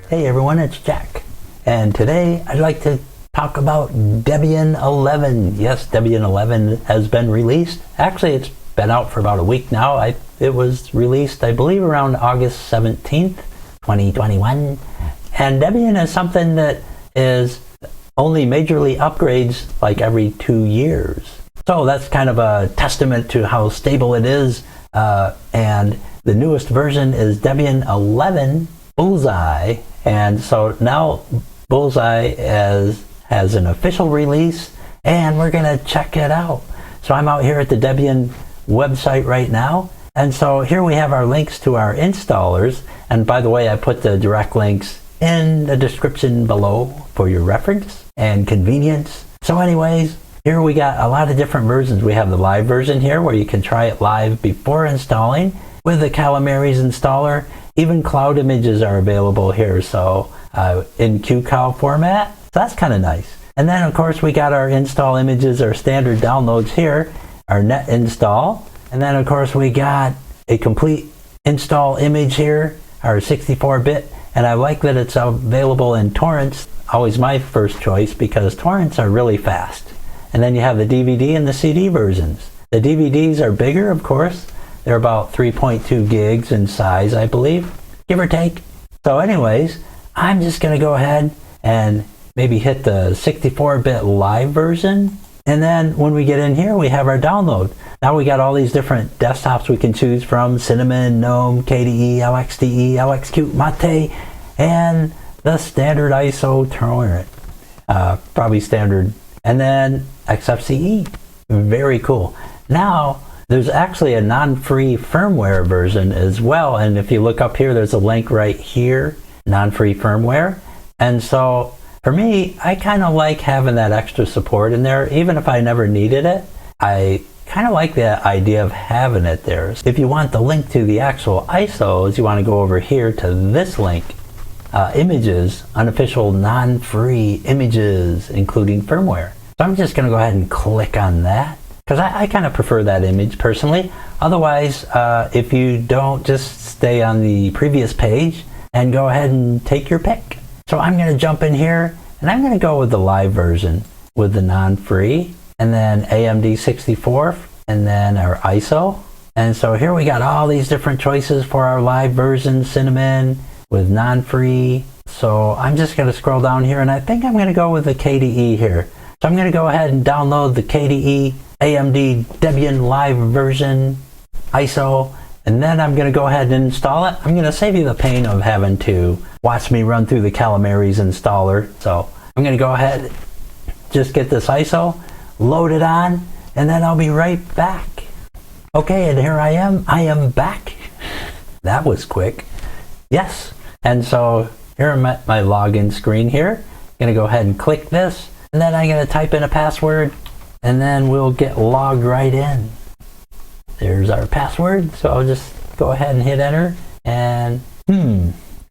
Hey everyone, it's Jack, and today I'd like to talk about Debian 11. Yes, Debian 11 has been released. Actually, it's been out for about a week now. It was released, I believe, around August 17th, 2021. And Debian is something that is only majorly upgrades like every 2 years. So that's kind of a testament to how stable it is. And the newest version is Debian 11 Bullseye. And so now Bullseye has an official release, and we're going to check it out. So I'm out here at the Debian website right now. And so here we have our links to our installers. And by the way, I put the direct links in the description below for your reference and convenience. So anyways, here we got a lot of different versions. We have the live version here where you can try it live before installing with the Calamares installer. Even cloud images are available here, so in QCOW format. So that's kind of nice. And then of course we got our install images, our standard downloads here, our net install. And then of course we got a complete install image here, our 64-bit. And I like that it's available in torrents. Always my first choice because torrents are really fast. And then you have the DVD and the CD versions. The DVDs are bigger, of course. They're about 3.2 gigs in size, I believe, give or take. So anyways, I'm just going to go ahead and maybe hit the 64-bit live version. And then when we get in here, we have our download. Now we got all these different desktops we can choose from: Cinnamon, GNOME, KDE, LXDE, LXQt, Mate, and the standard ISO torrent. Probably standard. And then XFCE. Very cool. Now, there's actually a non-free firmware version as well. And if you look up here, there's a link right here, non-free firmware. And so for me, I kind of like having that extra support in there. Even if I never needed it, I kind of like the idea of having it there. If you want the link to the actual ISOs, you want to go over here to this link, images, unofficial non-free images, including firmware. So I'm just going to go ahead and click on that, because I kind of prefer that image personally. Otherwise, if you don't, just stay on the previous page and go ahead and take your pick. So I'm going to jump in here, and I'm going to go with the live version with the non-free, and then AMD 64, and then our ISO. And so here we got all these different choices for our live version, Cinnamon, with non-free. So I'm just going to scroll down here, and I think I'm going to go with the KDE here. So I'm going to go ahead and download the KDE AMD Debian live version ISO, and then I'm going to go ahead and install it. I'm going to save you the pain of having to watch me run through the Calamares installer. So I'm going to go ahead, just get this ISO, load it on, and then I'll be right back. Okay, and here I am back. That was quick. Yes, and so here I'm at my login screen here. I'm going to go ahead and click this, and then I'm going to type in a password, and then we'll get logged right in. There's our password, so I'll just go ahead and hit enter, and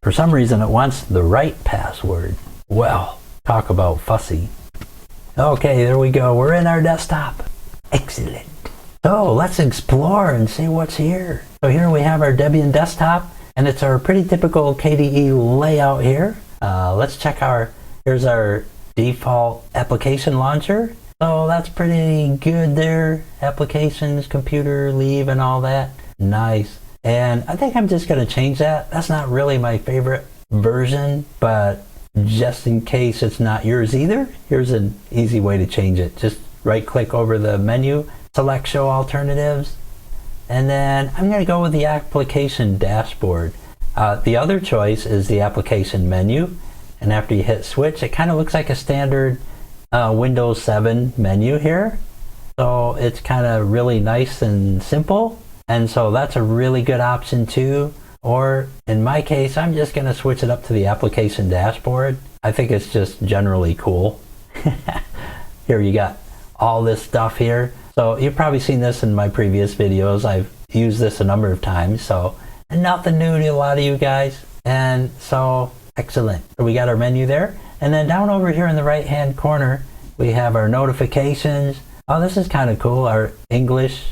for some reason it wants the right password. Well, talk about fussy. Okay, there we go. We're in our desktop. Excellent. So let's explore and see what's here. So here we have our Debian desktop, and it's our pretty typical KDE layout here. Let's check here's our default application launcher. So that's pretty good there. Applications, computer, leave, and all that. Nice. And I think I'm just going to change that. That's not really my favorite version, but just in case it's not yours either, here's an easy way to change it. Just right click over the menu, select show alternatives, and then I'm going to go with the application dashboard. The other choice is the application menu, and after you hit switch, it kind of looks like a standard Windows 7 menu here. So it's kind of really nice and simple, and so that's a really good option too. Or in my case, I'm just going to switch it up to the application dashboard. I think it's just generally cool. Here you got all this stuff here. So you've probably seen this in my previous videos. I've used this a number of times, so nothing new to a lot of you guys. And so excellent. So we got our menu there. And then down over here in the right hand corner, we have our notifications. Oh, this is kind of cool, our English.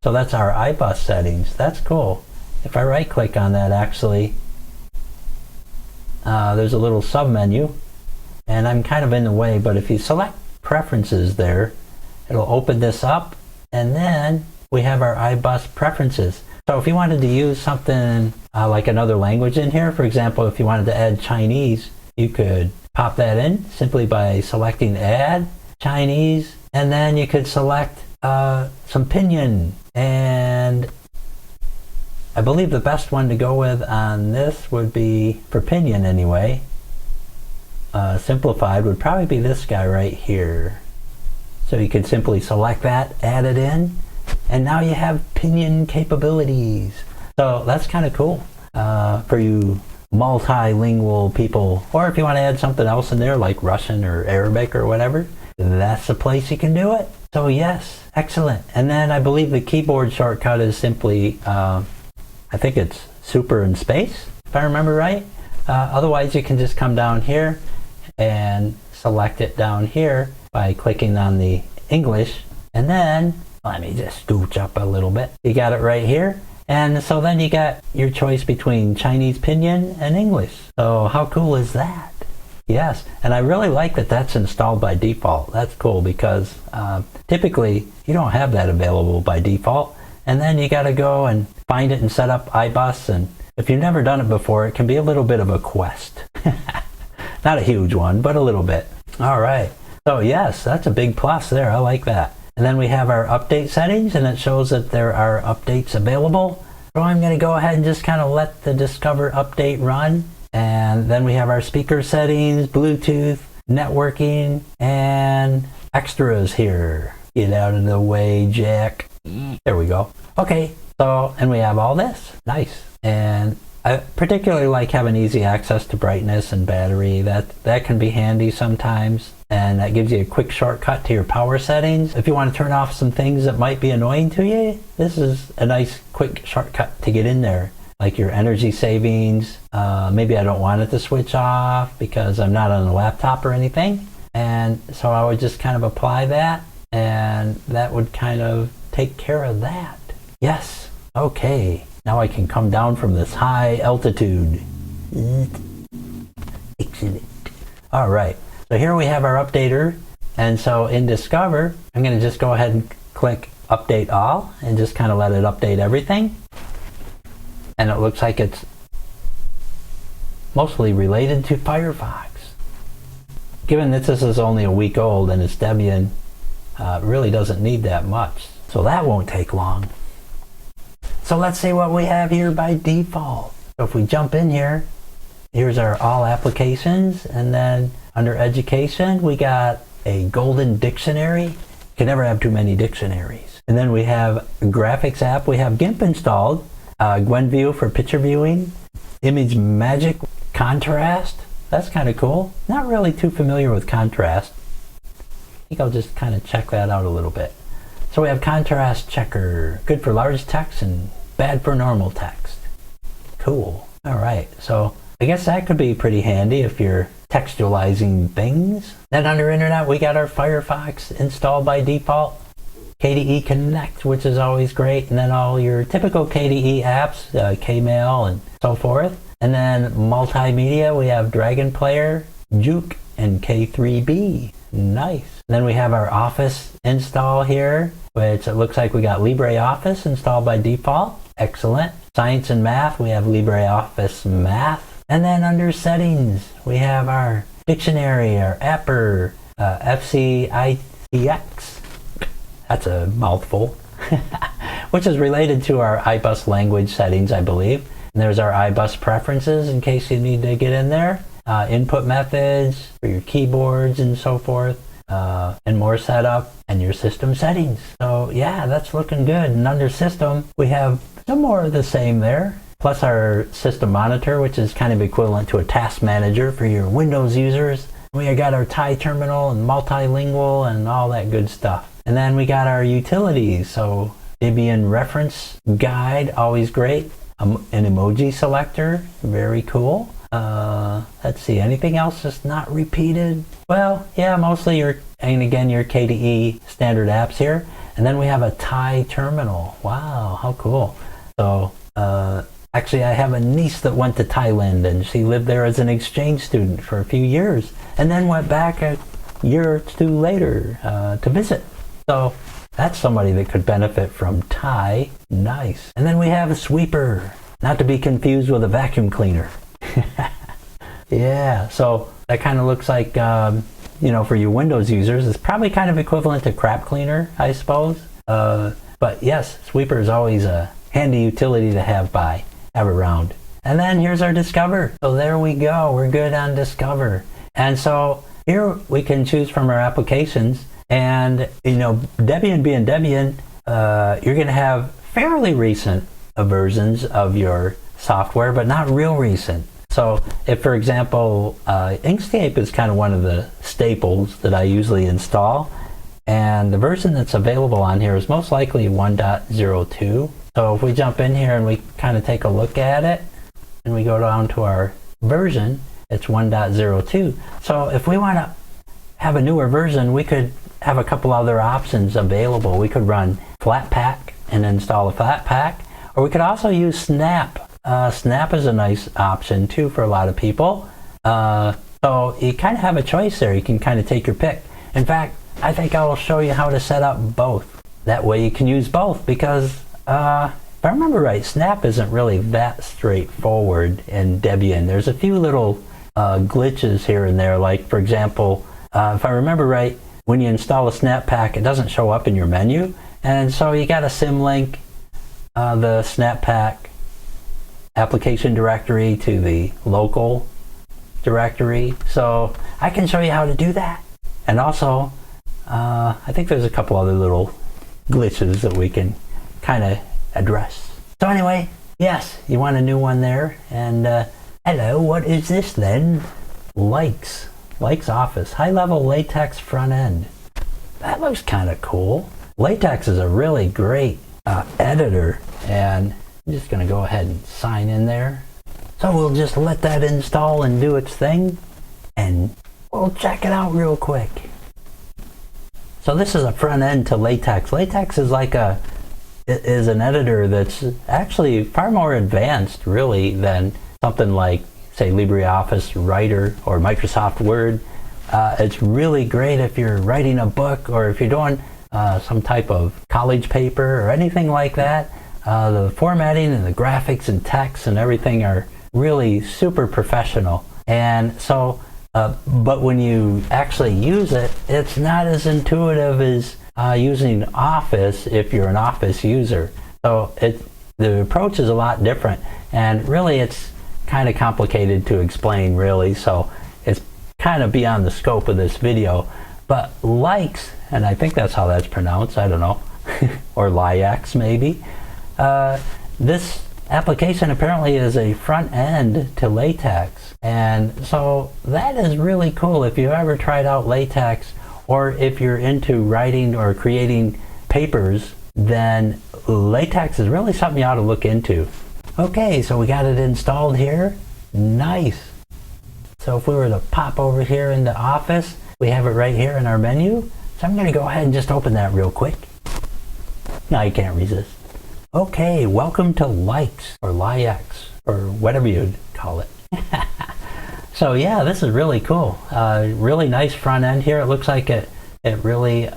So that's our IBUS settings. That's cool. if I right click on that, actually, there's a little sub menu, and I'm kind of in the way, but if you select preferences there, it'll open this up, and then we have our IBUS preferences. So if you wanted to use something like another language in here, for example, if you wanted to add Chinese, you could pop that in simply by selecting Add Chinese, and then you could select some Pinyin. And I believe the best one to go with on this would be, for Pinyin anyway, simplified, would probably be this guy right here. So you could simply select that, add it in, and now you have Pinyin capabilities. So that's kind of cool for you multilingual people, or if you want to add something else in there like Russian or Arabic or whatever, that's the place you can do it. So yes, excellent. And then I believe the keyboard shortcut is simply, I think it's super and space, if I remember right. Otherwise you can just come down here and select it down here by clicking on the English, and then let me just scooch up a little bit. You got it right here. And so then you got your choice between Chinese Pinyin and English. So how cool is that? Yes, and I really like that that's installed by default. That's cool because typically you don't have that available by default. And then you got to go and find it and set up IBUS. And if you've never done it before, it can be a little bit of a quest. Not a huge one, but a little bit. All right. So yes, that's a big plus there. I like that. And then we have our update settings, and it shows that there are updates available. So I'm going to go ahead and just kind of let the Discover update run. And then we have our speaker settings, Bluetooth, networking, and extras here. Get out of the way, Jack. There we go. Okay, so, and we have all this. Nice. And I particularly like having easy access to brightness and battery. That can be handy sometimes. And that gives you a quick shortcut to your power settings. If you want to turn off some things that might be annoying to you, this is a nice quick shortcut to get in there. Like your energy savings. Maybe I don't want it to switch off because I'm not on a laptop or anything. And so I would just kind of apply that, and that would kind of take care of that. Yes, okay. Now I can come down from this high altitude. Excellent. All right. So here we have our updater, and so in Discover, I'm going to just go ahead and click Update All, and just kind of let it update everything. And it looks like it's mostly related to Firefox. Given that this is only a week old and it's Debian, it really doesn't need that much. So that won't take long. So let's see what we have here by default. So if we jump in here, here's our all applications, and then under education, we got a golden dictionary. You can never have too many dictionaries. And then we have a graphics app. We have GIMP installed, GwenView for picture viewing, Image Magic Contrast. That's kind of cool. Not really too familiar with contrast. I think I'll just kind of check that out a little bit. So we have Contrast Checker, good for large text and bad for normal text. Cool. All right, so I guess that could be pretty handy if you're textualizing things. Then under Internet, we got our Firefox installed by default. KDE Connect, which is always great. And then all your typical KDE apps, Kmail and so forth. And then multimedia, we have Dragon Player, Juke, and K3B. Nice. And then we have our Office install here, which it looks like we got LibreOffice installed by default. Excellent. Science and Math, we have LibreOffice Math. And then under Settings, we have our Dictionary, our Apper, FCITX. That's a mouthful. Which is related to our IBUS language settings, I believe. And there's our IBUS preferences in case you need to get in there. Input methods for your keyboards and so forth. And more setup and your system settings. So yeah, that's looking good. And under System, we have some more of the same there. Plus our System Monitor, which is kind of equivalent to a task manager for your Windows users. We got our Thai terminal and multilingual and all that good stuff. And then we got our utilities. So Debian reference guide, always great. An emoji selector, very cool. Let's see, anything else that's not repeated? Well, yeah, mostly your KDE standard apps here. And then we have a Thai terminal. Wow, how cool. So Actually, I have a niece that went to Thailand, and she lived there as an exchange student for a few years, and then went back a year or two later to visit. So that's somebody that could benefit from Thai. Nice. And then we have a sweeper, not to be confused with a vacuum cleaner. Yeah, so that kind of looks like, you know, for you Windows users, it's probably kind of equivalent to crap cleaner, I suppose. But yes, sweeper is always a handy utility to have around. And then here's our Discover. So there we go. We're good on Discover. And so here we can choose from our applications. And, you know, Debian being Debian, you're going to have fairly recent versions of your software, but not real recent. So if, for example, Inkscape is kind of one of the staples that I usually install. And the version that's available on here is most likely 1.02. So if we jump in here and we kind of take a look at it, and we go down to our version, it's 1.02. So if we want to have a newer version, we could have a couple other options available. We could run Flatpak and install a Flatpak, or we could also use Snap. Snap is a nice option too for a lot of people. So you kind of have a choice there. You can kind of take your pick. In fact, I think I will show you how to set up both. That way you can use both, because if I remember right, Snap isn't really that straightforward in Debian. There's a few little glitches here and there. Like, for example, if I remember right, when you install a Snap pack, it doesn't show up in your menu. And so you got to symlink the Snap pack application directory to the local directory. So I can show you how to do that. And also, I think there's a couple other little glitches that we can kind of address. So anyway, yes, you want a new one there. And hello, what is this then? Likes Office, high-level LaTeX front end. That looks kind of cool. LaTeX is a really great editor, and I'm just going to go ahead and sign in there. So we'll just let that install and do its thing, and we'll check it out real quick. So this is a front end to LaTeX. LaTeX is like is an editor that's actually far more advanced, really, than something like, say, LibreOffice Writer or Microsoft Word. It's really great if you're writing a book, or if you're doing some type of college paper or anything like that. The formatting and the graphics and text and everything are really super professional. And so, but when you actually use it, it's not as intuitive as using Office if you're an Office user. So the approach is a lot different, and really it's kind of complicated to explain, really. So it's kind of beyond the scope of this video. But Likes, and I think that's how that's pronounced, I don't know, or LaTeX maybe. This application apparently is a front end to LaTeX, and so that is really cool. If you ever tried out LaTeX, or if you're into writing or creating papers, then LaTeX is really something you ought to look into. Okay, so we got it installed here. Nice. So if we were to pop over here into Office, we have it right here in our menu. So I'm going to go ahead and just open that real quick. Now you can't resist. Okay, welcome to Likes, or LaTeX, or whatever you'd call it. So yeah, this is really cool. Really nice front end here. It looks like it really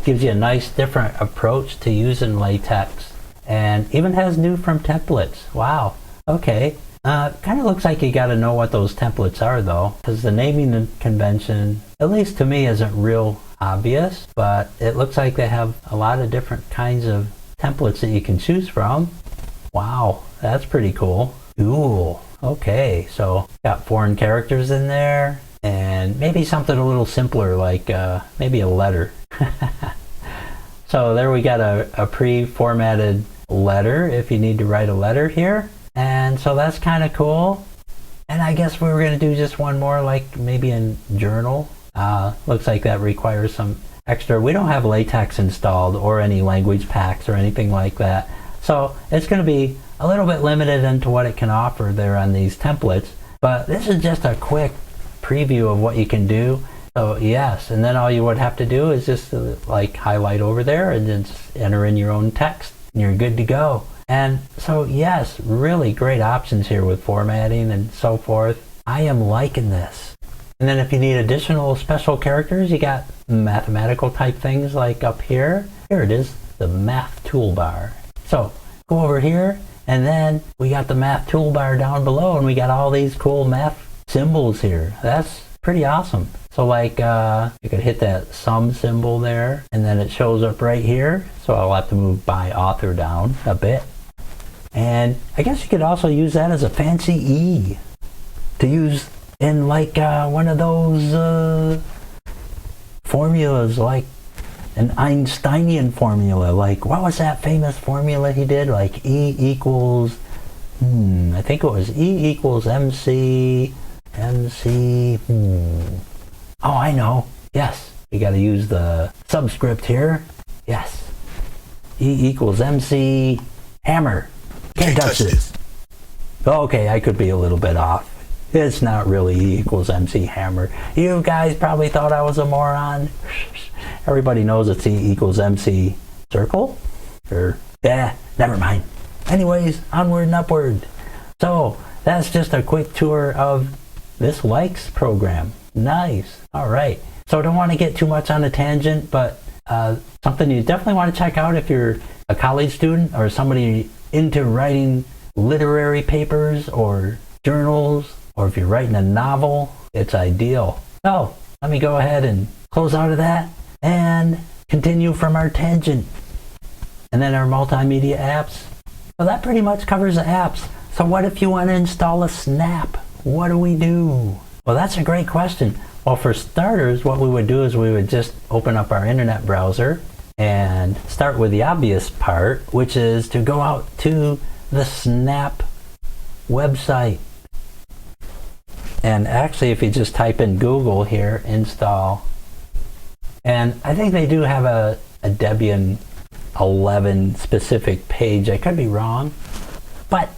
gives you a nice different approach to using LaTeX, and even has new from templates. Wow. Okay. Kind of looks like you got to know what those templates are, though, because the naming convention, at least to me, isn't real obvious. But it looks like they have a lot of different kinds of templates that you can choose from. Wow, that's pretty cool. Cool. Okay, so got foreign characters in there, and maybe something a little simpler, like maybe a letter. So there we got a pre-formatted letter if you need to write a letter here. And so that's kind of cool. And I guess we were going to do just one more, like maybe a journal. Looks like that requires some extra. We don't have LaTeX installed or any language packs or anything like that. So it's going to be a little bit limited into what it can offer there on these templates. But this is just a quick preview of what you can do. So yes, and then all you would have to do is just like highlight over there and then enter in your own text, and you're good to go. And so yes, really great options here with formatting and so forth. I am liking this. And then if you need additional special characters, you got mathematical type things like up here. Here it is, the math toolbar. So go over here, and then we got the math toolbar down below, and we got all these cool math symbols here. That's pretty awesome. So like you could hit that sum symbol there, and then it shows up right here. So I'll have to move by author down a bit. And I guess you could also use that as a fancy E to use in like one of those formulas, like an Einsteinian formula. Like, what was that famous formula he did? Like E equals, I think it was E equals MC. Oh, I know. Yes, we got to use the subscript here. Yes. E equals MC hammer. Can't touch this. Okay, I could be a little bit off. It's not really E equals MC hammer. You guys probably thought I was a moron. Everybody knows it's E equals MC circle. Or, never mind. Anyways, onward and upward. So, that's just a quick tour of this likes program. Nice. All right. So I don't want to get too much on a tangent, but something you definitely want to check out if you're a college student or somebody into writing literary papers or journals, or if you're writing a novel, it's ideal. So let me go ahead and close out of that and continue from our tangent. And then our multimedia apps. So that pretty much covers the apps. So what if you want to install a snap? What do we do? Well, that's a great question. Well, for starters, what we would do is we would just open up our internet browser and start with the obvious part, which is to go out to the Snap website. And actually, if you just type in Google here, install, and I think they do have a Debian 11 specific page. I could be wrong, but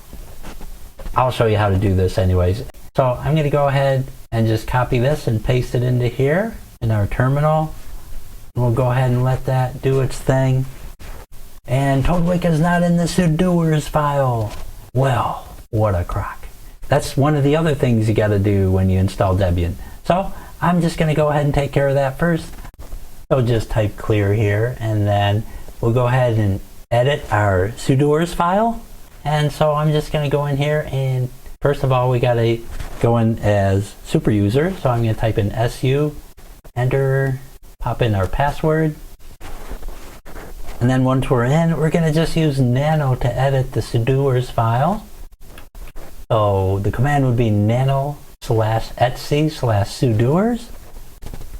I'll show you how to do this anyways. So I'm going to go ahead and just copy this and paste it into here in our terminal. We'll go ahead and let that do its thing. And Toadwick is not in the sudoers file. Well, what a crock. That's one of the other things you got to do when you install Debian. So I'm just going to go ahead and take care of that first. So just type clear here, and then we'll go ahead and edit our sudoers file. And so I'm just going to go in here, and first of all, we got to go in as super user. So I'm going to type in SU, enter, pop in our password. And then once we're in, we're going to just use nano to edit the sudoers file. So the command would be nano/etc/sudoers.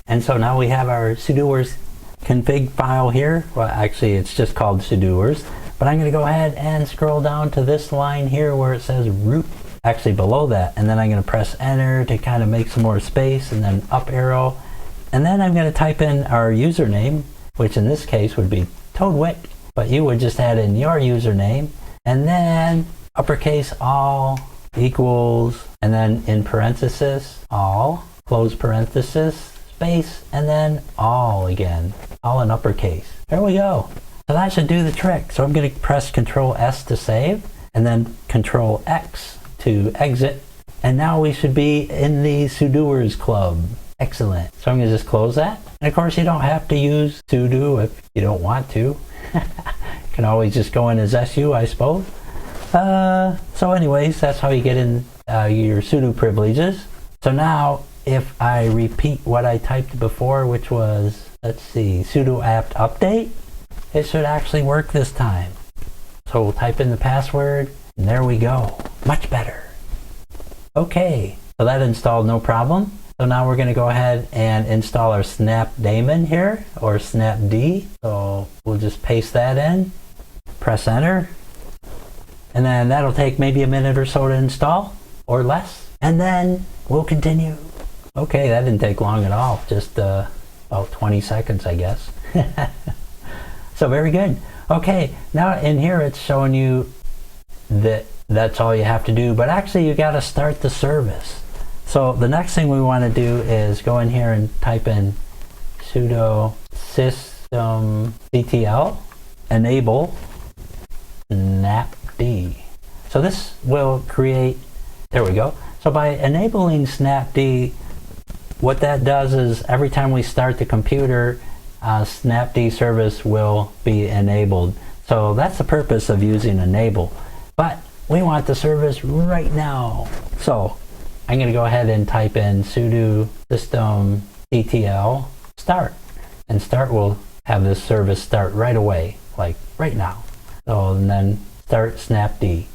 And so now we have our sudoers config file here. Well, actually, it's just called sudoers. But I'm going to go ahead and scroll down to this line here where it says root, actually below that. And then I'm going to press enter to kind of make some more space, and then up arrow. And then I'm going to type in our username, which in this case would be Toadwick. But you would just add in your username. And then uppercase all equals, and then in parenthesis, all, close parenthesis, space, and then all again. All in uppercase. There we go. So that should do the trick. So I'm going to press Control S to save, and then Control X to exit. And now we should be in the sudoers club. Excellent. So I'm going to just close that. And of course, you don't have to use sudo if you don't want to. You can always just go in as SU, I suppose. So anyways, that's how you get in your sudo privileges. So now, if I repeat what I typed before, which was, let's see, sudo apt update, it should actually work this time. So we'll type in the password, and there we go. Much better. Okay, so that installed no problem. So now we're going to go ahead and install our snap daemon here, or snapd. So we'll just paste that in, press enter, and then that'll take maybe a minute or so to install, or less, and then we'll continue. Okay, that didn't take long at all, just about 20 seconds, I guess. So very good. Okay, now in here it's showing you that that's all you have to do, but actually you got to start the service. So the next thing we want to do is go in here and type in sudo systemctl enable snap snapd. So this will create, there we go. So by enabling snapd, what that does is every time we start the computer, snapd service will be enabled. So that's the purpose of using enable. But we want the service right now. So I'm going to go ahead and type in sudo systemctl start. And start will have this service start right away, like right now. So and then start snapd.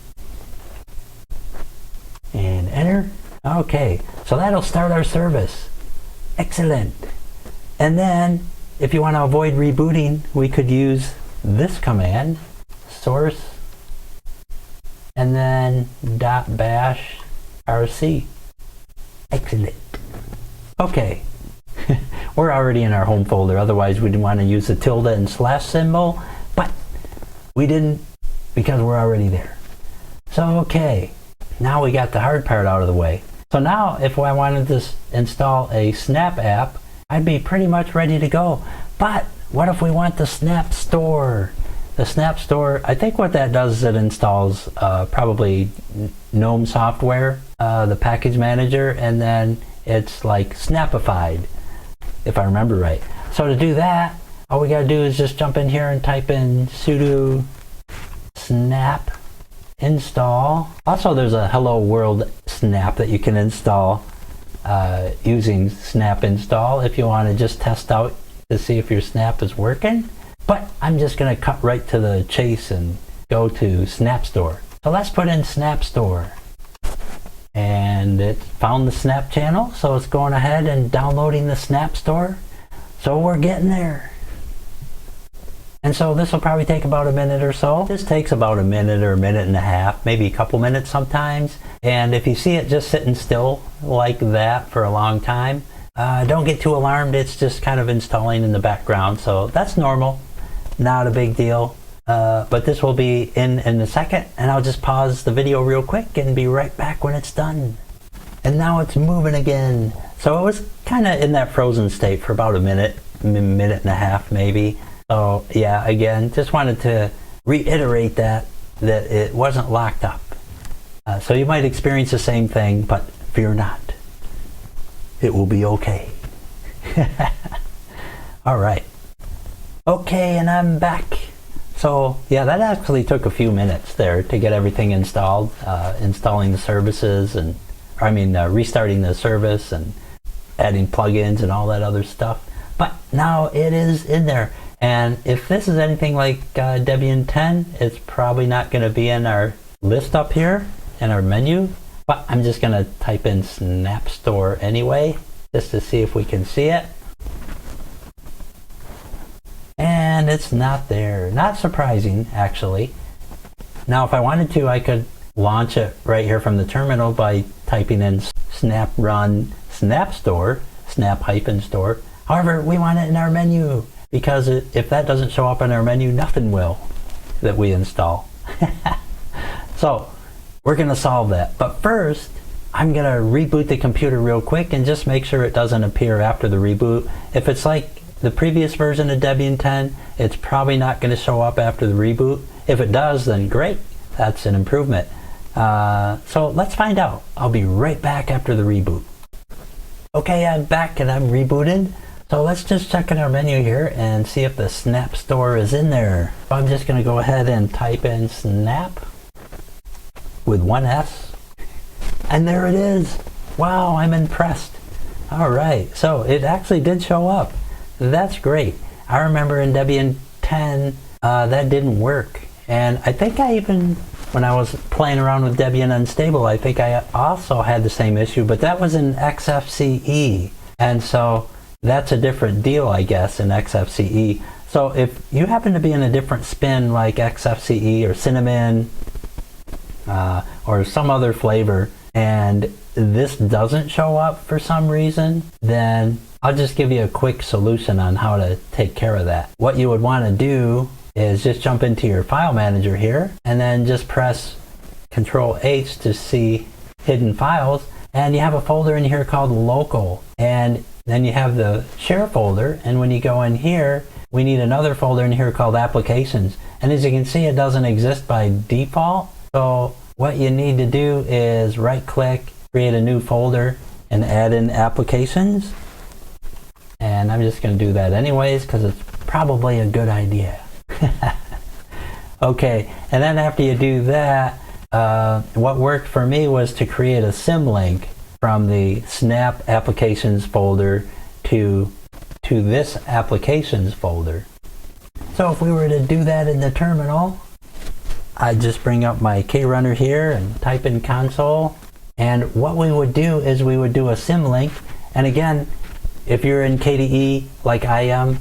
And enter. Okay, so that'll start our service. Excellent. And then if you want to avoid rebooting, we could use this command, source, and then .bash rc. Excellent. Okay. We're already in our home folder, otherwise we'd want to use the tilde and slash symbol, but we didn't because we're already there. So okay, now we got the hard part out of the way. So now if I wanted to install a Snap app, I'd be pretty much ready to go. But what if we want the Snap Store? The Snap Store, I think what that does is it installs probably GNOME software, the package manager, and then it's like Snapified, if I remember right. So to do that, all we gotta do is just jump in here and type in sudo snap install. Also, there's a Hello World snap that you can install using snap install if you want to just test out to see if your snap is working. But I'm just going to cut right to the chase and go to Snap Store. So let's put in Snap Store. And it found the Snap channel, so it's going ahead and downloading the Snap Store. So we're getting there. And so this will probably take about a minute or so. This takes about a minute or a minute and a half, maybe a couple minutes sometimes. And if you see it just sitting still like that for a long time, don't get too alarmed. It's just kind of installing in the background. So that's normal, not a big deal. But this will be in a second, and I'll just pause the video real quick and be right back when it's done. And now it's moving again. So it was kind of in that frozen state for about a minute and a half maybe. So yeah, again, just wanted to reiterate that it wasn't locked up. So you might experience the same thing, but fear not. It will be okay. All right. Okay, and I'm back. So yeah, that actually took a few minutes there to get everything installed, installing the services and, restarting the service and adding plugins and all that other stuff. But now it is in there. And if this is anything like Debian 10, it's probably not going to be in our list up here in our menu. But I'm just going to type in Snap Store anyway, just to see if we can see it. And it's not there. Not surprising, actually. Now, if I wanted to, I could launch it right here from the terminal by typing in snap run snap store, snap-store. However, we want it in our menu, because if that doesn't show up in our menu, nothing will that we install. So we're going to solve that. But first, I'm going to reboot the computer real quick and just make sure it doesn't appear after the reboot. If it's like the previous version of Debian 10, it's probably not going to show up after the reboot. If it does, then great. That's an improvement. So let's find out. I'll be right back after the reboot. Okay, I'm back and I'm rebooted. So let's just check in our menu here and see if the Snap Store is in there. So I'm just going to go ahead and type in Snap with one S. And there it is. Wow, I'm impressed. All right, so it actually did show up. That's great. I remember in Debian 10 that didn't work. And I think when I was playing around with Debian Unstable, I think I also had the same issue, but that was in XFCE. And so that's a different deal, I guess, in XFCE. So if you happen to be in a different spin like XFCE or Cinnamon or some other flavor, and this doesn't show up for some reason, then I'll just give you a quick solution on how to take care of that. What you would want to do is just jump into your file manager here and then just press Control H to see hidden files, and you have a folder in here called local, and then you have the share folder, and when you go in here we need another folder in here called applications, And as you can see, it doesn't exist by default. So what you need to do is right click, create a new folder, and add in applications. And I'm just going to do that anyways because it's probably a good idea. Okay, and then after you do that, what worked for me was to create a symlink from the snap applications folder to this applications folder. So if we were to do that in the terminal, I'd just bring up my KRunner here and type in console. And what we would do is we would do a symlink. And again, if you're in KDE like I am,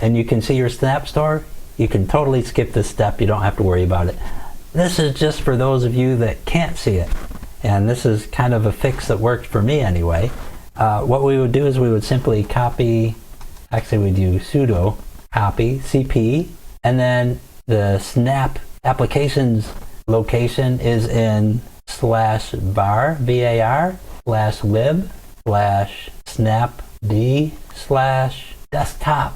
and you can see your snap store, you can totally skip this step. You don't have to worry about it. This is just for those of you that can't see it. And this is kind of a fix that worked for me anyway. What we would do is we would simply copy, actually we'd do sudo copy cp, and then the snap applications location is in /var, var, /lib, /snapd, /desktop,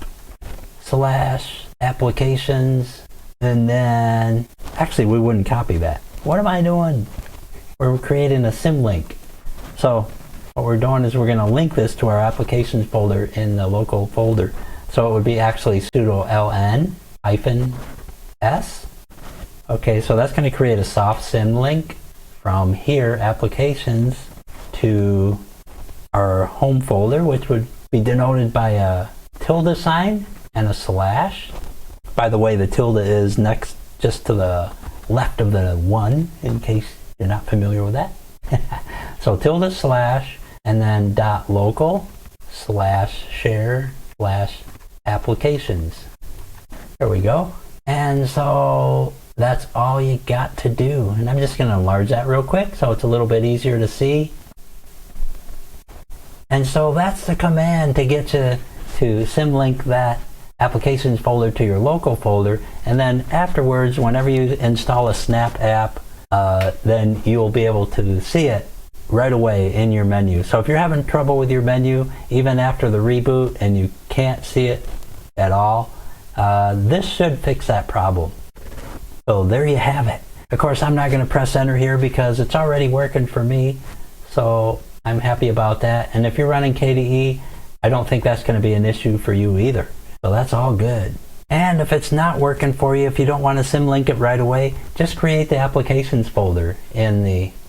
/applications, and then, actually we wouldn't copy that. What am I doing? We're creating a symlink. So what we're doing is we're going to link this to our applications folder in the local folder. So it would be actually sudo -s. Okay, so that's going to create a soft symlink from here, applications, to our home folder, which would be denoted by a tilde sign and a slash. By the way, the tilde is next, just to the left of the 1, in case you're not familiar with that. So tilde slash, and then .local /share /applications. There we go. And so that's all you got to do. And I'm just going to enlarge that real quick so it's a little bit easier to see. And so that's the command to get you to symlink that applications folder to your local folder. And then afterwards, whenever you install a snap app, then you'll be able to see it right away in your menu. So if you're having trouble with your menu, even after the reboot, and you can't see it at all, this should fix that problem. So there you have it. Of course, I'm not going to press enter here because it's already working for me. So I'm happy about that. And if you're running KDE, I don't think that's going to be an issue for you either. So that's all good. And if it's not working for you, if you don't want to symlink it right away, just create the applications folder in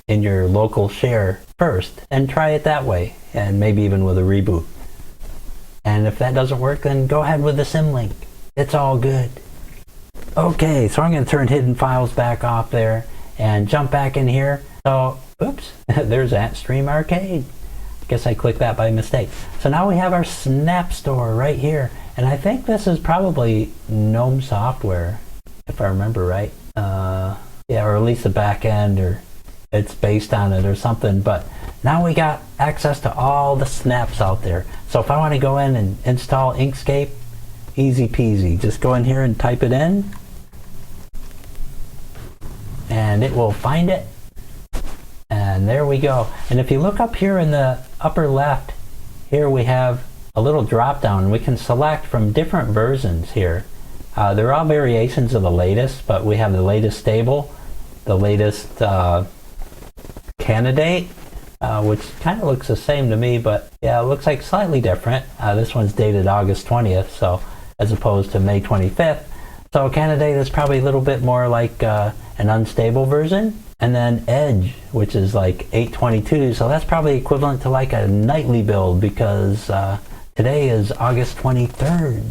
your local share first and try it that way, and maybe even with a reboot. And if that doesn't work, then go ahead with the symlink. It's all good. Okay, so I'm going to turn hidden files back off there and jump back in here. So, oops, there's AntStream Arcade. Guess I clicked that by mistake. So now we have our Snap Store right here. And I think this is probably GNOME software, if I remember right. Yeah, or at least the back end, or it's based on it or something. But now we got access to all the snaps out there. So if I want to go in and install Inkscape, easy peasy. Just go in here and type it in, and it will find it. And there we go. And if you look up here in the upper left, here we have a little drop down. We can select from different versions here. They're all variations of the latest, but we have the latest stable, the latest candidate, which kind of looks the same to me, but yeah, it looks like slightly different. This one's dated August 20th, so as opposed to May 25th. So candidate is probably a little bit more like an unstable version. And then Edge, which is like 822, so that's probably equivalent to like a nightly build, because today is August 23rd.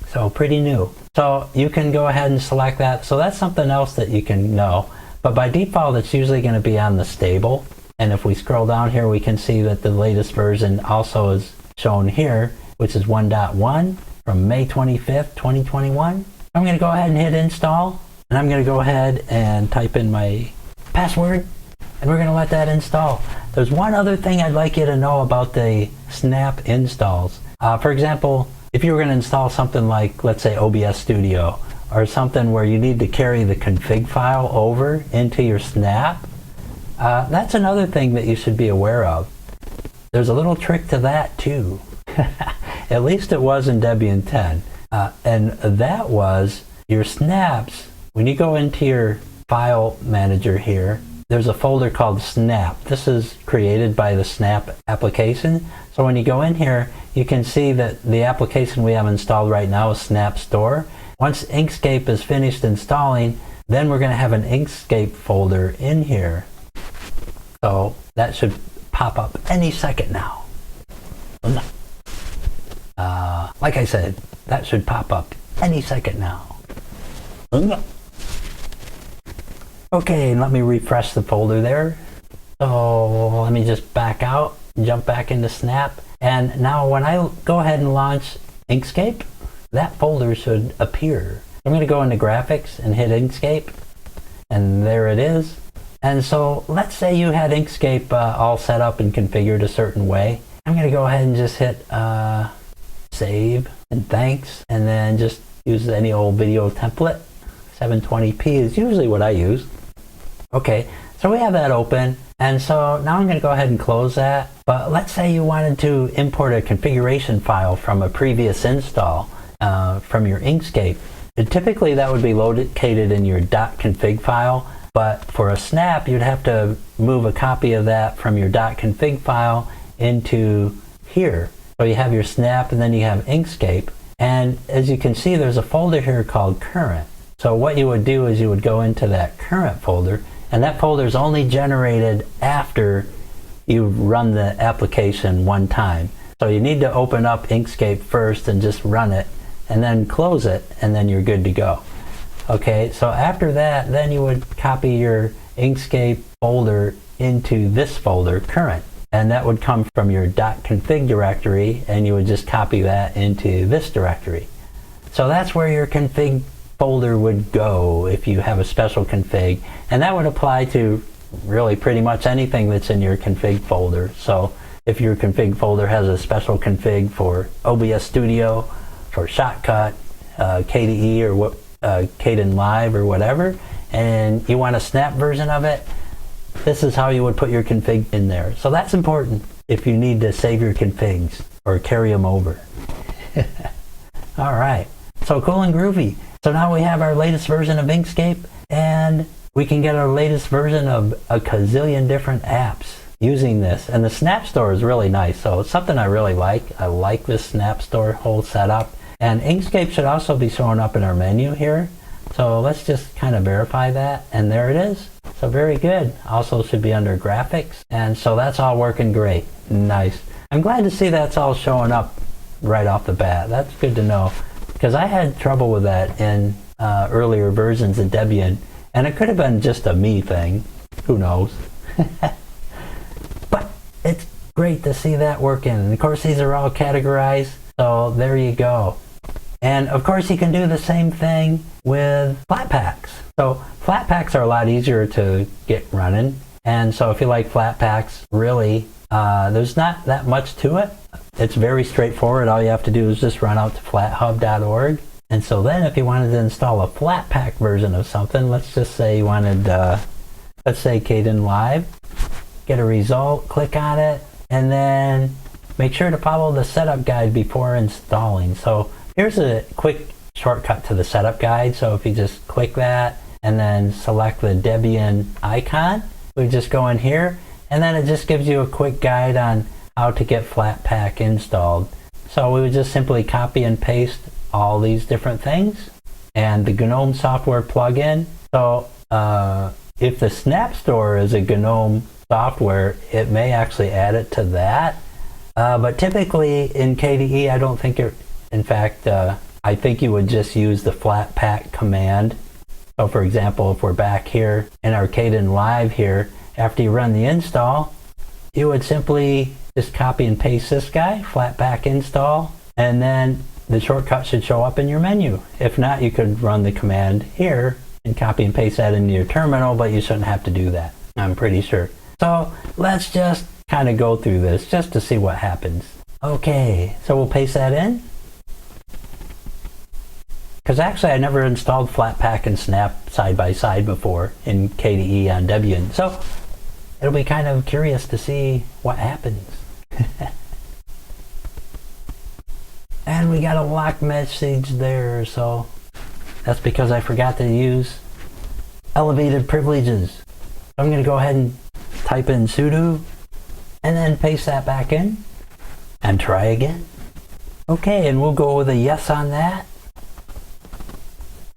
So pretty new. So you can go ahead and select that. So that's something else that you can know. But by default, it's usually going to be on the stable. And if we scroll down here, we can see that the latest version also is shown here, which is 1.1 from May 25th, 2021. I'm going to go ahead and hit install. And I'm going to go ahead and type in my password, and we're going to let that install. There's one other thing I'd like you to know about the Snap installs. For example, if you were going to install something like, let's say, OBS Studio, or something where you need to carry the config file over into your Snap, that's another thing that you should be aware of. There's a little trick to that too. At least it was in Debian 10. And that was, your snaps, when you go into your file manager here, there's a folder called Snap. This is created by the Snap application. So when you go in here, you can see that the application we have installed right now is Snap Store. Once Inkscape is finished installing, then we're going to have an Inkscape folder in here. So that should pop up any second now. Like I said, that should pop up any second now. Okay, let me refresh the folder there. So let me just back out, jump back into Snap. And now when I go ahead and launch Inkscape, that folder should appear. I'm going to go into graphics and hit Inkscape. And there it is. And so let's say you had Inkscape all set up and configured a certain way. I'm going to go ahead and just hit save and thanks. And then just use any old video template. 720p is usually what I use. Okay, so we have that open, and so now I'm going to go ahead and close that. But let's say you wanted to import a configuration file from a previous install from your Inkscape. And typically that would be located in your .config file, but for a snap you'd have to move a copy of that from your .config file into here. So you have your snap and then you have Inkscape, and as you can see there's a folder here called current. So what you would do is you would go into that current folder, and that folder is only generated after you run the application one time. So you need to open up Inkscape first and just run it, and then close it, and then you're good to go. Okay, so after that, then you would copy your Inkscape folder into this folder, current, and that would come from your .config directory, and you would just copy that into this directory. So that's where your config folder would go if you have a special config, and that would apply to really pretty much anything that's in your config folder. So if your config folder has a special config for OBS Studio, for Shotcut, KDE or what KDE Live or whatever, and you want a snap version of it, this is how you would put your config in there. So that's important if you need to save your configs or carry them over. All right, so cool and groovy. So now we have our latest version of Inkscape, and we can get our latest version of a gazillion different apps using this. And the Snap Store is really nice, so it's something I really like. I like this Snap Store whole setup. And Inkscape should also be showing up in our menu here. So let's just kind of verify that, and there it is. So very good. Also should be under graphics, and so that's all working great. Nice. I'm glad to see that's all showing up right off the bat. That's good to know, because I had trouble with that in earlier versions of Debian, and it could have been just a me thing. Who knows? But it's great to see that working. And of course, these are all categorized, so there you go. And of course, you can do the same thing with Flatpaks. So Flatpaks are a lot easier to get running. And so if you like Flatpaks, really, there's not that much to it. It's very straightforward. All you have to do is just run out to flathub.org. And so then if you wanted to install a Flatpak version of something, let's just say you wanted, let's say KDE Live, get a result, click on it, and then make sure to follow the setup guide before installing. So here's a quick shortcut to the setup guide. So if you just click that and then select the Debian icon, we just go in here, and then it just gives you a quick guide on how to get Flatpak installed. So we would just simply copy and paste all these different things and the GNOME software plugin. So if the Snap Store is a GNOME software, it may actually add it to that. But typically in KDE, I don't think it, in fact, I think you would just use the Flatpak command. So for example, if we're back here in our KDE Live here, after you run the install, you would simply just copy and paste this guy, Flatpak install, and then the shortcut should show up in your menu. If not, you could run the command here and copy and paste that into your terminal, but you shouldn't have to do that, I'm pretty sure. So let's just kind of go through this just to see what happens. Okay, so we'll paste that in. Because actually I never installed Flatpak and Snap side by side before in KDE on Debian. So it'll be kind of curious to see what happens. And we got a lock message there, so That's because I forgot to use elevated privileges. I'm going to go ahead and type in sudo and then paste that back in and try again. Okay, and we'll go with a yes on that.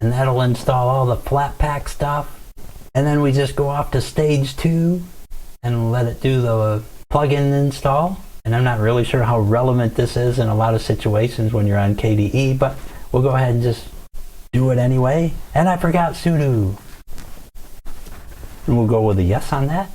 And that'll install all the Flatpak stuff. And then we just go off to stage 2 and let it do the plugin install. And I'm not really sure how relevant this is in a lot of situations when you're on KDE, but we'll go ahead and just do it anyway. And I forgot sudo. And we'll go with a yes on that.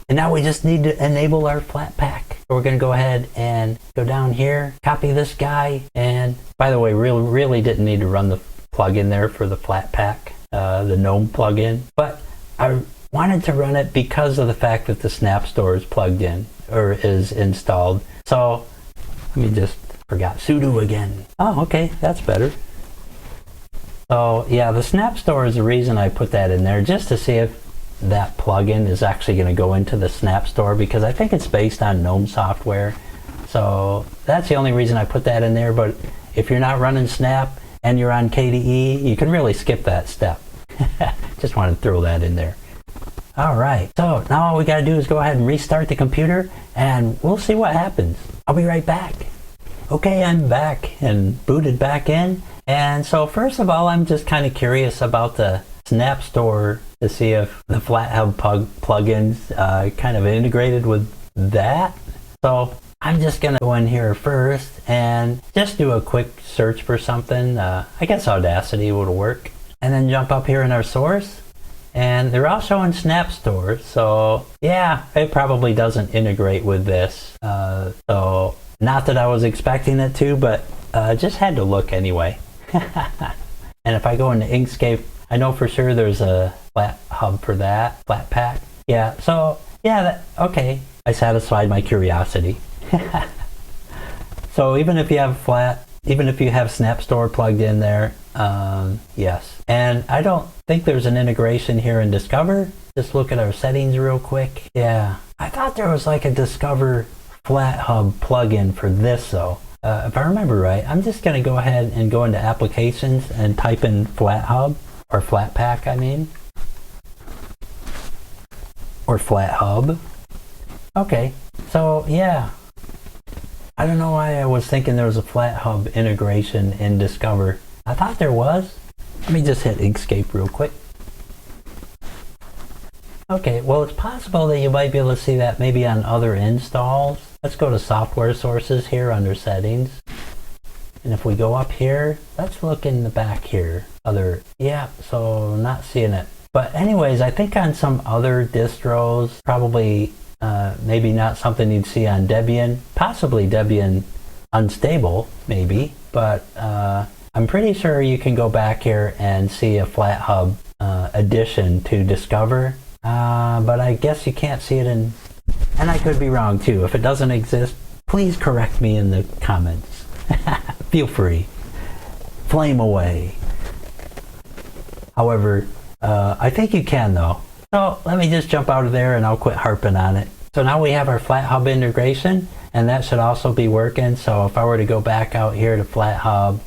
And now we just need to enable our Flatpak. So we're going to go ahead and go down here, copy this guy. And by the way, really didn't need to run the plugin there for the Flatpak, the GNOME plugin. But I wanted to run it because of the fact that the Snap Store is plugged in or is installed. So let me just forgot sudo again. Oh, okay, that's better. So yeah, the Snap Store is the reason I put that in there, just to see if that plugin is actually going to go into the Snap Store, because I think it's based on GNOME software. So that's the only reason I put that in there. But if you're not running Snap and you're on KDE, you can really skip that step. Just wanted to throw that in there. All right, so now all we got to do is go ahead and restart the computer and we'll see what happens. I'll be right back. Okay, I'm back and booted back in. And so first of all, I'm just kind of curious about the Snap Store to see if the FlatHub plugins kind of integrated with that. So I'm just going to go in here first and just do a quick search for something. I guess Audacity would work. And then jump up here in our source. And they're all showing Snap Store. So yeah, it probably doesn't integrate with this. So not that I was expecting it to, but just had to look anyway. And if I go into Inkscape, I know for sure there's a FlatHub for that, Flatpak. Yeah, so yeah, okay. I satisfied my curiosity. So even if you have Snap Store plugged in there, yes. And I don't think there's an integration here in Discover. Just look at our settings real quick. Yeah, I thought there was like a Discover FlatHub plugin for this though. If I remember right, I'm just going to go ahead and go into Applications and type in FlatHub, or Flatpak, I mean. Or FlatHub. Okay, so yeah. I don't know why I was thinking there was a FlatHub integration in Discover. I thought there was. Let me just hit Inkscape real quick. Okay, well it's possible that you might be able to see that maybe on other installs. Let's go to Software Sources here under Settings. And if we go up here, let's look in the back here. Yeah, so not seeing it. But anyways, I think on some other distros, probably maybe not something you'd see on Debian, possibly Debian Unstable, maybe, but I'm pretty sure you can go back here and see a FlatHub addition to Discover, but I guess you can't see it in, and I could be wrong too. If it doesn't exist, please correct me in the comments. Feel free. Flame away. However, I think you can though. So let me just jump out of there and I'll quit harping on it. So now we have our FlatHub integration, and that should also be working. So if I were to go back out here to FlatHub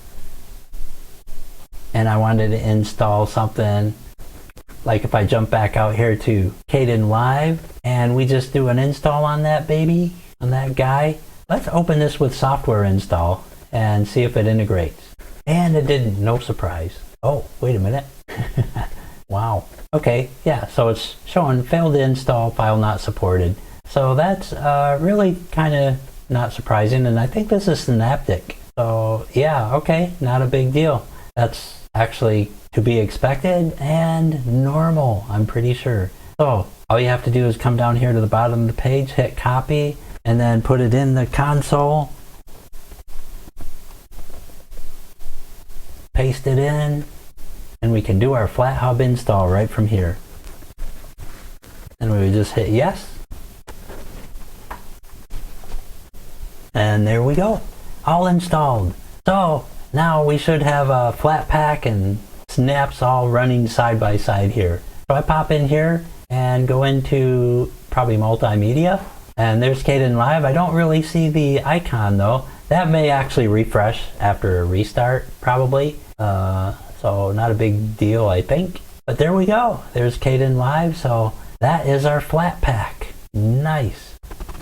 and I wanted to install something, like if I jump back out here to KDE Live and we just do an install on that baby, on that guy, let's open this with software install and see if it integrates. And it didn't, no surprise. Oh, wait a minute. Wow. Okay, yeah, so it's showing failed to install, file not supported. So that's really kind of not surprising, and I think this is Synaptic. So yeah, okay, not a big deal. That's actually to be expected and normal, I'm pretty sure. So all you have to do is come down here to the bottom of the page, hit copy, and then put it in the console. Paste it in, and we can do our FlatHub install right from here. And we would just hit yes. And there we go, all installed. So now we should have a Flatpak and Snaps all running side by side here. So I pop in here and go into probably multimedia, and there's KDE Live. I don't really see the icon though. That may actually refresh after a restart probably. So so not a big deal, I think. But there we go. There's Kden Live. So that is our Flatpak. Nice.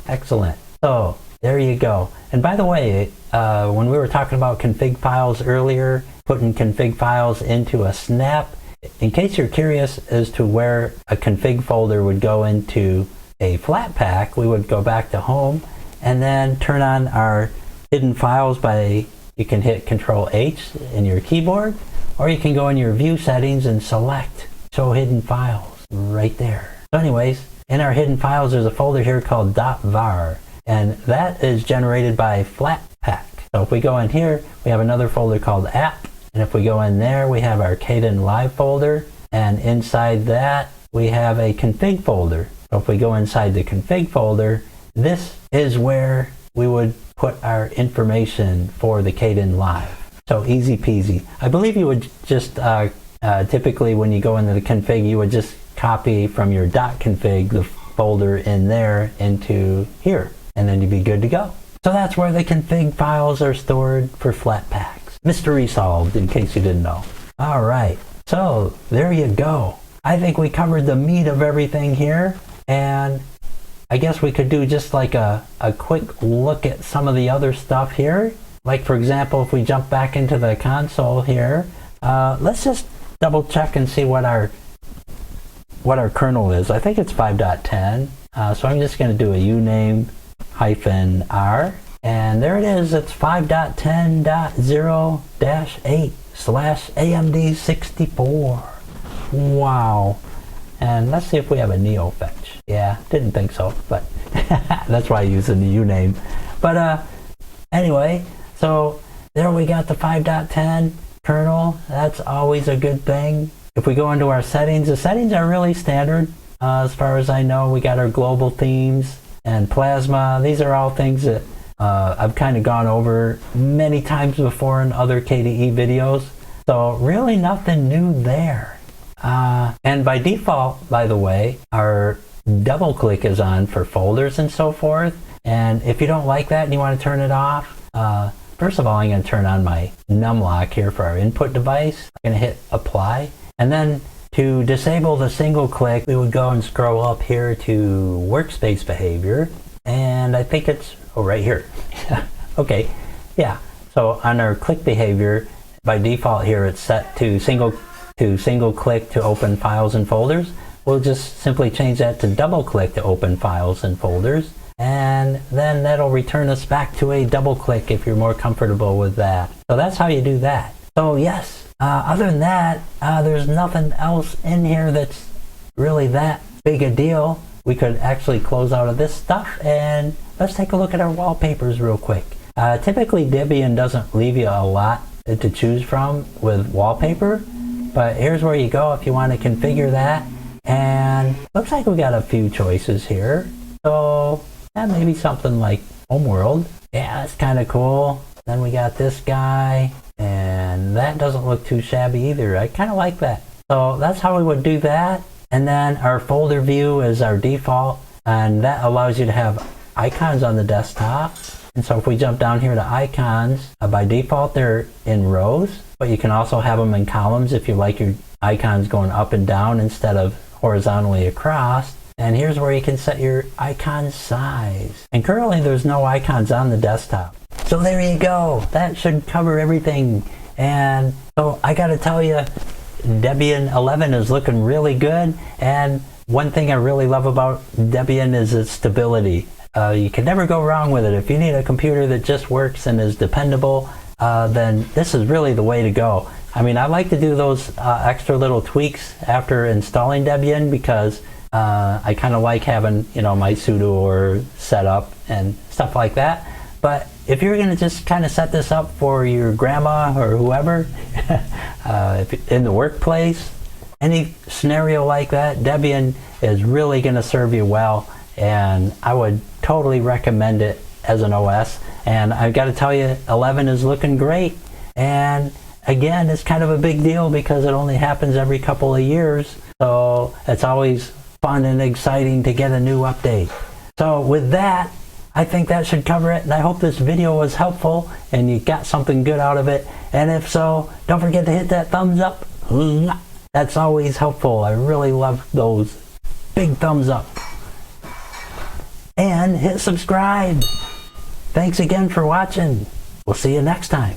Excellent. So there you go. And by the way, when we were talking about config files earlier, putting config files into a snap, in case you're curious as to where a config folder would go into a Flatpak, we would go back to home and then turn on our hidden files by, you can hit Control H in your keyboard, or you can go in your view settings and select show hidden files right there. So anyways, in our hidden files there's a folder here called .var, and that is generated by Flatpak. So if we go in here, we have another folder called app, and if we go in there, we have our Kden Live folder, and inside that we have a config folder. So if we go inside the config folder, this is where we would put our information for the Kden Live. So easy peasy. I believe you would just typically when you go into the config, you would just copy from your .config the folder in there into here, and then you'd be good to go. So that's where the config files are stored for Flatpaks. Mystery solved, in case you didn't know. All right, so there you go. I think we covered the meat of everything here, and I guess we could do just like a quick look at some of the other stuff here. Like for example, if we jump back into the console here, let's just double check and see what our kernel is. I think it's 5.10, so I'm just going to do a uname -r, and there it is. It's 5.10.0-8/AMD64. Wow. And let's see if we have a neo fetch. Yeah, didn't think so, but that's why I use the uname. But anyway, so there we got the 5.10 kernel. That's always a good thing. If we go into our settings, the settings are really standard. As far as I know, we got our global themes and plasma. These are all things that I've kind of gone over many times before in other KDE videos. So really nothing new there. And by default, by the way, our double click is on for folders and so forth. And if you don't like that and you want to turn it off, first of all, I'm going to turn on my numlock here for our input device. I'm going to hit apply. And then to disable the single click, we would go and scroll up here to workspace behavior. And I think it's, oh, right here. Okay, yeah. So on our click behavior, by default here, it's set to single click to open files and folders. We'll just simply change that to double click to open files and folders, and then that'll return us back to a double click if you're more comfortable with that. So that's how you do that. So yes, other than that, there's nothing else in here that's really that big a deal. We could actually close out of this stuff, and let's take a look at our wallpapers real quick. Typically Debian doesn't leave you a lot to choose from with wallpaper, but here's where you go if you want to configure that. And looks like we got a few choices here. So maybe something like Homeworld. Yeah, that's kind of cool. Then we got this guy, and that doesn't look too shabby either. I kind of like that. So that's how we would do that. And then our folder view is our default, and that allows you to have icons on the desktop. And so if we jump down here to icons, by default they're in rows, but you can also have them in columns if you like your icons going up and down instead of horizontally across. And here's where you can set your icon size. And currently there's no icons on the desktop. So there you go. That should cover everything. And so I gotta tell you, Debian 11 is looking really good. And one thing I really love about Debian is its stability. You can never go wrong with it. If you need a computer that just works and is dependable, then this is really the way to go. I mean, I like to do those extra little tweaks after installing Debian because I kind of like having, you know, my sudo or setup and stuff like that. But if you're going to just kind of set this up for your grandma or whoever if in the workplace, any scenario like that, Debian is really going to serve you well. And I would totally recommend it as an OS. And I've got to tell you, 11 is looking great. And again, it's kind of a big deal because it only happens every couple of years. So it's always fun and exciting to get a new update. So with that, I think that should cover it, and I hope this video was helpful and you got something good out of it. And if so, don't forget to hit that thumbs up. That's always helpful. I really love those big thumbs up. And hit subscribe. Thanks again for watching. We'll see you next time.